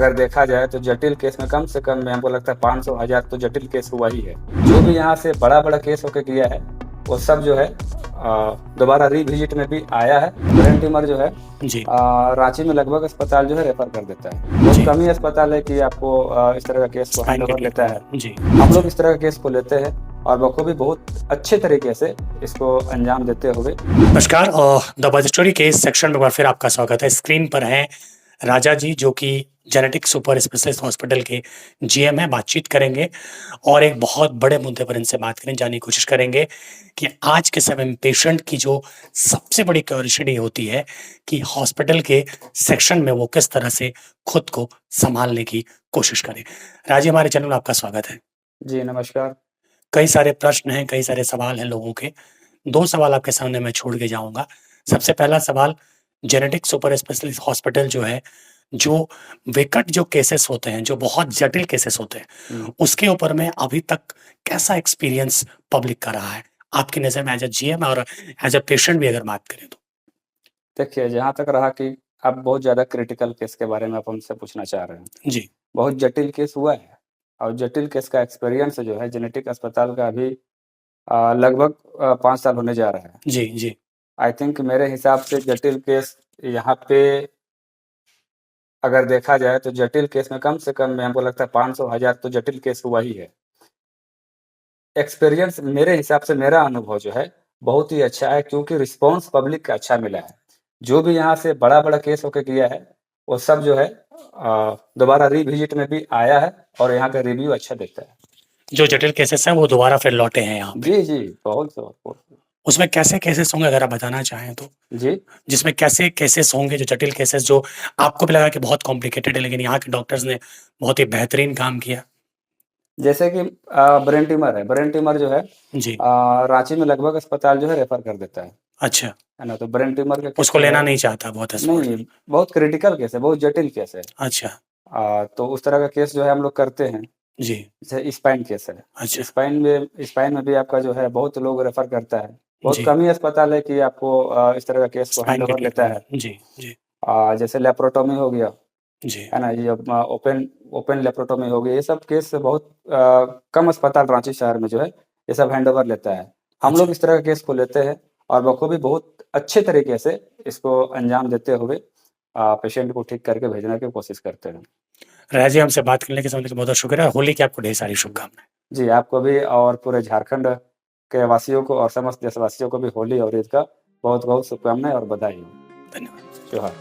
अगर देखा जाए तो जटिल केस में कम से कम में हमको लगता है 500,000 तो जटिल केस हुआ ही है। जो भी यहाँ से बड़ा केस होके गया है वो सब जो है दोबारा रिविजिट में भी आया है। ब्रेन ट्यूमर जो है जी रांची में लगभग अस्पताल जो है रेफर कर देता है। बहुत कम ही अस्पताल है कि आपको इस तरह का केस को हैंड ओवर लेता है। जी हम लोग इस तरह का केस को लेते हैं और बखूबी बहुत अच्छे तरीके से इसको अंजाम देते हुए। नमस्कार, द बज स्टोरी केस सेक्शन में एक बार फिर आपका स्वागत है। स्क्रीन पर हैं राजा जी, जो कि जेनेटिक सुपर स्पेशलिस्ट हॉस्पिटल के जीएम हैं। बातचीत करेंगे और एक बहुत बड़े मुद्दे पर इनसे बात करें, जानने की कोशिश करेंगे कि आज के समय में पेशेंट की जो सबसे बड़ी क्यूरियोसिटी होती है कि हॉस्पिटल के सेक्शन में वो किस तरह से खुद को संभालने की कोशिश करें। राजी, हमारे चैनल में आपका स्वागत है। जी नमस्कार। कई सारे प्रश्न हैं, कई सारे सवाल हैं लोगों के। 2 सवाल आपके सामने मैं छोड़ के जाऊँगा। सबसे पहला सवाल, जेनेटिक सुपर स्पेशलिस्ट हॉस्पिटल जो है, जो विकट जो केसेस होते हैं, जो बहुत जटिल केसेस होते हैं, उसके ऊपर में अभी तक कैसा एक्सपीरियंस पब्लिक का रहा है? आपकी नज़र में एज़ अ जीएम और एज़ अ पेशेंट भी अगर बात करें तो? देखिए, जहाँ तक रहा कि आप बहुत ज़्यादा क्रिटिकल केस के बारे में आप हमसे पूछना चाह रहे हैं। जी, बहुत जटिल केस हुआ है और जटिल केस का एक्सपीरियंस जो है जेनेटिक अस्पताल का अभी लगभग 5 साल होने जा रहा है। जी, जी। आई थिंक मेरे हिसाब से जटिल केस यहाँ पे अगर देखा जाए तो जटिल केस में कम से कम में हमको लगता है 500,000 तो जटिल केस हुआ ही है। एक्सपीरियंस मेरे हिसाब से मेरा अनुभव जो है बहुत ही अच्छा है क्योंकि रिस्पॉन्स पब्लिक का अच्छा मिला है। जो भी यहाँ से बड़ा केस होके गया है वो सब जो है दोबारा रिविजिट में भी आया है और यहाँ का रिव्यू अच्छा देता है। जो जटिल केसेस हैं, वो दोबारा फिर लौटे हैं यहाँ पे। जी, जी, बहुत। उसमें कैसे केसेस होंगे अगर आप बताना चाहें तो? जी। जिसमें कैसे केसेस होंगे, जो जटिल केसेस जो आपको भी लगा कि बहुत कॉम्प्लिकेटेड है, लेकिन यहाँ के डॉक्टर्स ने बहुत ही बेहतरीन काम किया? जैसे कि ब्रेन ट्यूमर है, ब्रेन ट्यूमर जो है जी। रांची में लगभग अस्पताल जो है रेफर कर देता अच्छा, है ना? तो ब्रेन ट्यूमर का केस उसको जो है लेना नहीं चाहता बहुत नहीं, अस्पताल। बहुत क्रिटिकल केस है, बहुत जटिल केस है। अच्छा, तो उस तरह का केस जो है हम लोग करते हैं। जी, जैसे स्पाइन केस है, अच्छा, स्पाइन में भी आपका जो है बहुत लोग रेफर करता है। बहुत जी, कम ही अस्पताल है कि आपको इस तरह का केस को स्पाइन हैंड के ओवर लेता है। ट्रीटमेंट। जी, जी, जैसे लेप्रोटोमी हो गया, जी, है ना? ये ओपन ओपन लेप्रोटोमी हो गई, ये सब केस बहुत कम अस्पताल रांची शहर में जो है, ये सब हैंडओवर लेता है। हम अच्छा। लोग इस तरह के केस को लेते हैं और बखूबी बहुत अच्छे तरीके से इसको अंजाम देते हुए पेशेंट को ठीक करके भेजने की कोशिश करते हैं। राजा जी, हमसे बात करने के समय के लिए बहुत-बहुत शुक्रिया। होली की आपको ढेर सारी शुभकामनाएँ। जी, आपको भी और पूरे झारखंड के वासियों को और समस्त देशवासियों को भी होली और ईद का बहुत-बहुत शुभकामनाएँ और बधाई हो। धन्यवाद। जोहार।